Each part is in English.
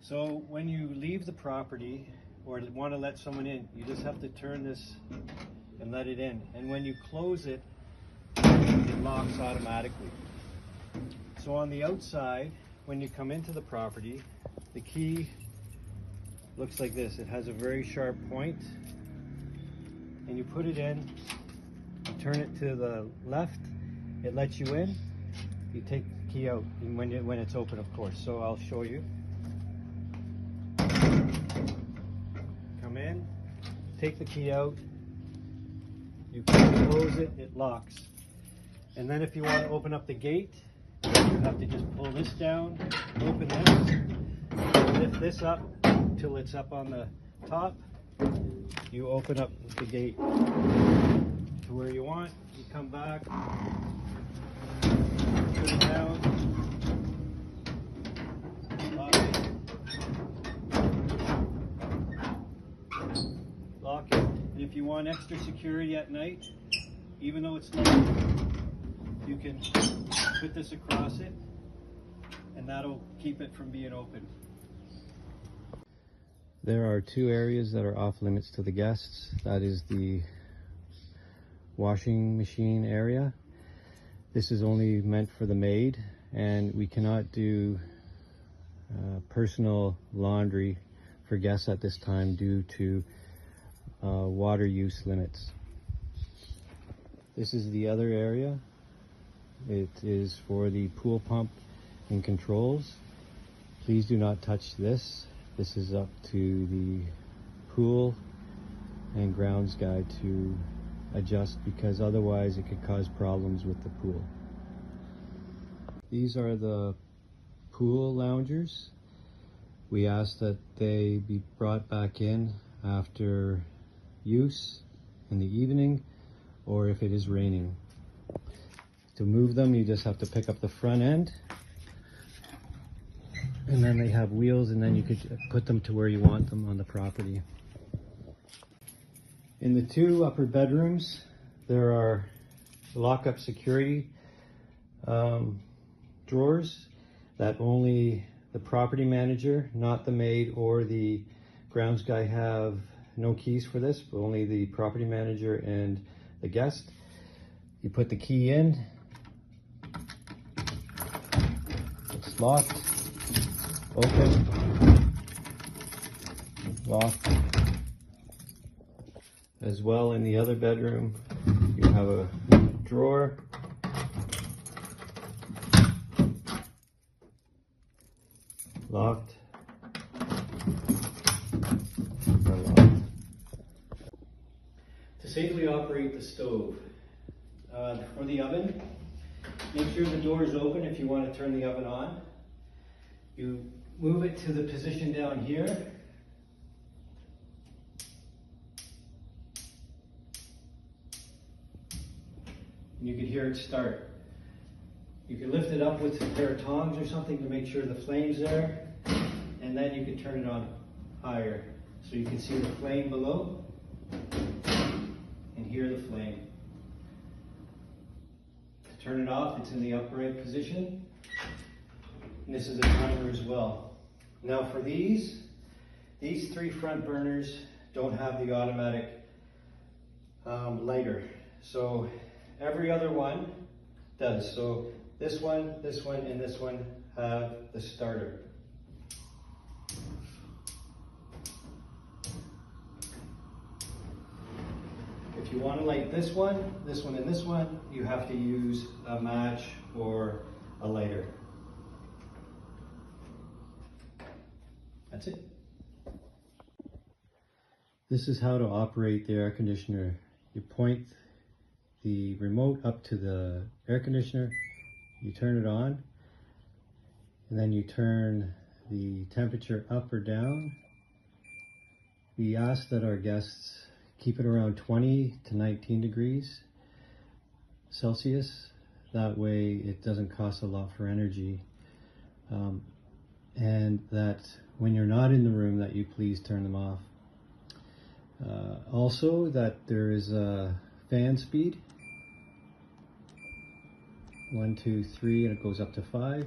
So when you leave the property or want to let someone in, you just have to turn this and let it in. And when you close it, it locks automatically. So on the outside, when you come into the property, the key looks like this. It has a very sharp point, and you put it in, you turn it to the left, it lets you in, you take the key out, and when it's open, of course. So I'll show you. Come in, take the key out, you close it, it locks. And then if you want to open up the gate, you have to just pull this down, open this, lift this up till it's up on the top. You open up the gate to where you want, you come back, put it down, lock it. And if you want extra security at night, even though it's locked, you can put this across it, and that'll keep it from being open. There are two areas that are off limits to the guests. That is the washing machine area. This is only meant for the maid, and we cannot do personal laundry for guests at this time due to water use limits. This is the other area. It is for the pool pump and controls. Please do not touch this. This is up to the pool and grounds guy to adjust, because otherwise it could cause problems with the pool. These are the pool loungers. We ask that they be brought back in after use in the evening or if it is raining. To move them, you just have to pick up the front end, and then they have wheels, and then you could put them to where you want them on the property. In the two upper bedrooms, there are lock-up security drawers that only the property manager, not the maid or the grounds guy, have no keys for this, but only the property manager and the guest. You put the key in, it's locked, open, locked. As well, in the other bedroom, you have a drawer, locked, unlocked. To safely operate the stove, for the oven, make sure the door is open if you want to turn the oven on. You move it to the position down here. And you can hear it start. You can lift it up with a pair of tongs or something to make sure the flame's there, and then you can turn it on higher so you can see the flame below and hear the flame. To turn it off, it's in the upright position, and this is a timer as well. Now for these three front burners don't have the automatic lighter, so every other one does. So this one, and this one have the starter. If you want to light this one, and this one, you have to use a match or a lighter. That's it. This is how to operate the air conditioner. You point the remote up to the air conditioner, you turn it on, and then you turn the temperature up or down. We ask that our guests keep it around 20 to 19 degrees Celsius. That way it doesn't cost a lot for energy. And that when you're not in the room, that you please turn them off. Also, that there is a fan speed. 1, 2, 3, and it goes up to 5.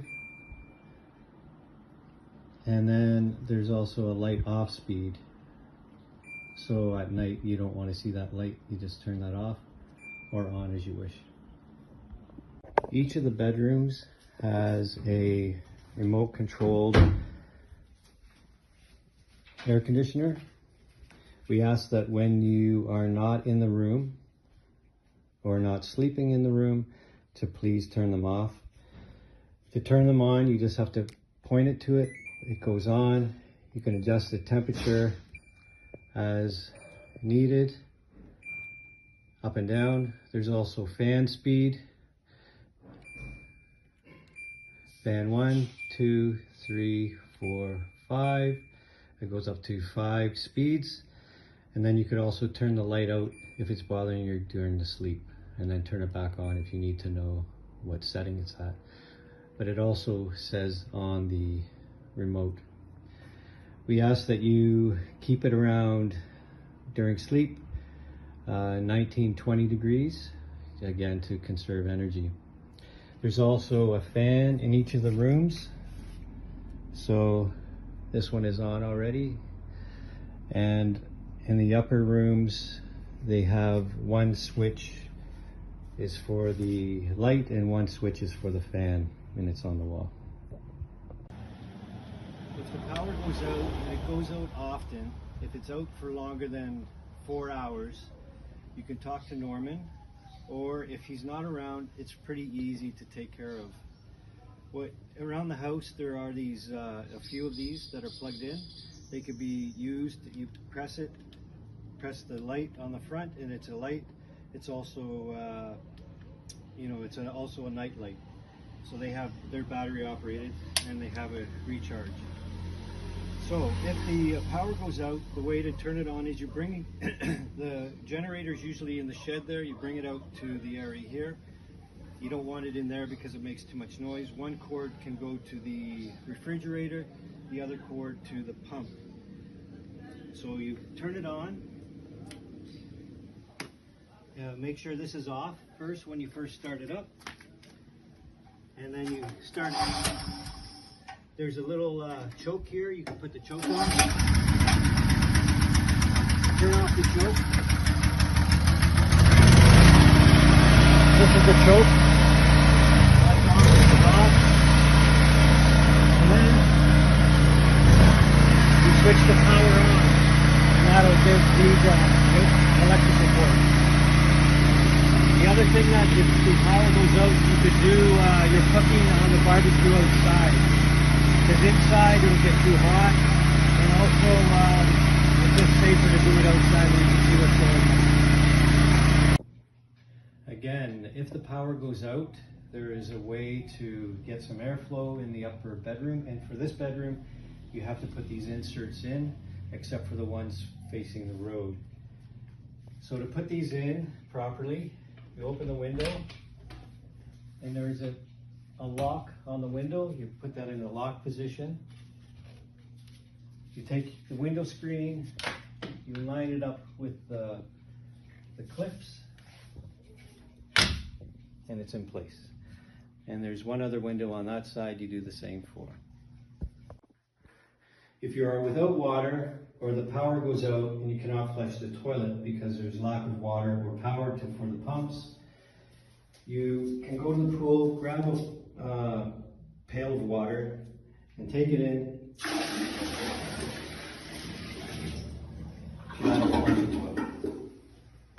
And then there's also a light off speed. So at night you don't want to see that light, you just turn that off or on as you wish. Each of the bedrooms has a remote controlled air conditioner. We ask that when you are not in the room or not sleeping in the room to please turn them off. To turn them on, you just have to point it to it. It goes on. You can adjust the temperature as needed, up and down. There's also fan speed. Fan 1, 2, 3, 4, 5. It goes up to 5 speeds. And then you could also turn the light out if it's bothering you during the sleep, and then turn it back on if you need to know what setting it's at. But it also says on the remote. We ask that you keep it around during sleep, 19-20 degrees, again to conserve energy. There's also a fan in each of the rooms. So this one is on already. And in the upper rooms, they have one switch is for the light and one switch is for the fan, and it's on the wall. If the power goes out, and it goes out often, if it's out for longer than 4 hours, you can talk to Norman, or if he's not around, it's pretty easy to take care of. Around the house there are these, a few of these that are plugged in. They could be used, you press the light on the front and it's a light. It's also, it's also a night light. So they're battery operated and they have a recharge. So if the power goes out, the way to turn it on is you bring the generator's usually in the shed there. You bring it out to the area here. You don't want it in there because it makes too much noise. One cord can go to the refrigerator, the other cord to the pump. So you turn it on. Make sure this is off first when you first start it up. And then you start. There's a little choke here. You can put the choke on. Turn off the choke. This is the choke. That's on, this is off. And then you switch the power on. And that'll give these electrical cords. The other thing that if the power goes out, you could do your cooking on the barbecue outside. Because inside it'll get too hot, and also it's just safer to do it outside where you can see what's going on. Again, if the power goes out, there is a way to get some airflow in the upper bedroom, and for this bedroom you have to put these inserts in, except for the ones facing the road. So to put these in properly, you open the window, and there's a lock on the window. You put that in the lock position. You take the window screen, you line it up with the clips, and it's in place. And there's one other window on that side you do the same for. If you are without water or the power goes out and you cannot flush the toilet because there's lack of water or power for the pumps, you can go to the pool, grab a pail of water and take it in. Flush the toilet.